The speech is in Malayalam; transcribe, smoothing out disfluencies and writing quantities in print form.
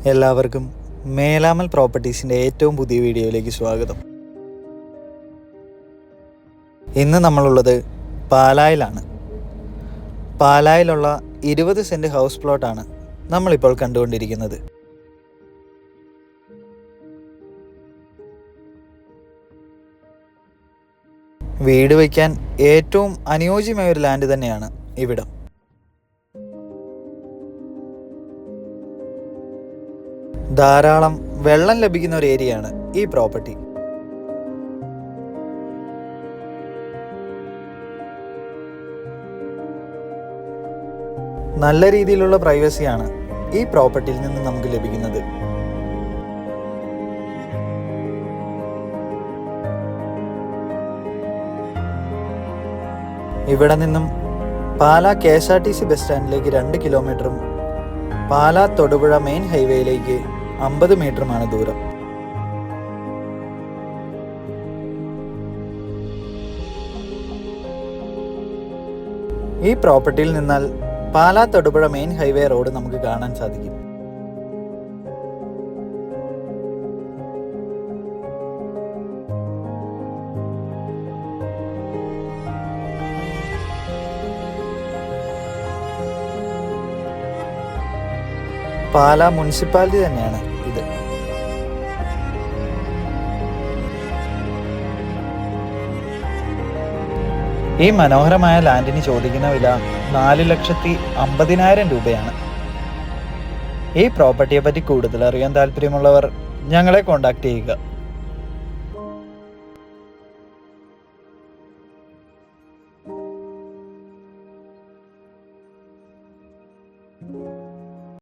എല്ലാവർക്കും മേലാമൽ പ്രോപ്പർട്ടീസിൻ്റെ ഏറ്റവും പുതിയ വീഡിയോയിലേക്ക് സ്വാഗതം. ഇന്ന് നമ്മളുള്ളത് പാലായിലാണ്. പാലായിലുള്ള 20 സെൻറ്റ് ഹൗസ് പ്ലോട്ടാണ് നമ്മളിപ്പോൾ കണ്ടുകൊണ്ടിരിക്കുന്നത്. വീട് വയ്ക്കാൻ ഏറ്റവും അനുയോജ്യമായ ഒരു ലാൻഡ് തന്നെയാണ് ഇവിടം. ധാരാളം വെള്ളം ലഭിക്കുന്ന ഒരു ഏരിയയാണ് ഈ പ്രോപ്പർട്ടി. നല്ല രീതിയിലുള്ള പ്രൈവസിയാണ് ഈ പ്രോപ്പർട്ടിയിൽ നിന്ന് നമുക്ക് ലഭിക്കുന്നത്. ഇവിടെ നിന്നും പാലാ KSRTC ബസ് സ്റ്റാൻഡിലേക്ക് 2 കിലോമീറ്ററും പാലാ തൊടുപുഴ മെയിൻ ഹൈവേയിലേക്ക് 50 മീറ്ററുമാണ് ദൂരം. ഈ പ്രോപ്പർട്ടിയിൽ നിന്നാൽ Pala Thodupuzha main highway road നമുക്ക് കാണാൻ സാധിക്കും. പാലാ മുനിസിപ്പാലിറ്റി തന്നെയാണ് ഇത്. ഈ മനോഹരമായ ലാൻഡിന് ചോദിക്കുന്ന വില 4,50,000 രൂപയാണ്. ഈ പ്രോപ്പർട്ടിയെ പറ്റി കൂടുതൽ അറിയാൻ താല്പര്യമുള്ളവർ ഞങ്ങളെ കോൺടാക്ട് ചെയ്യുക.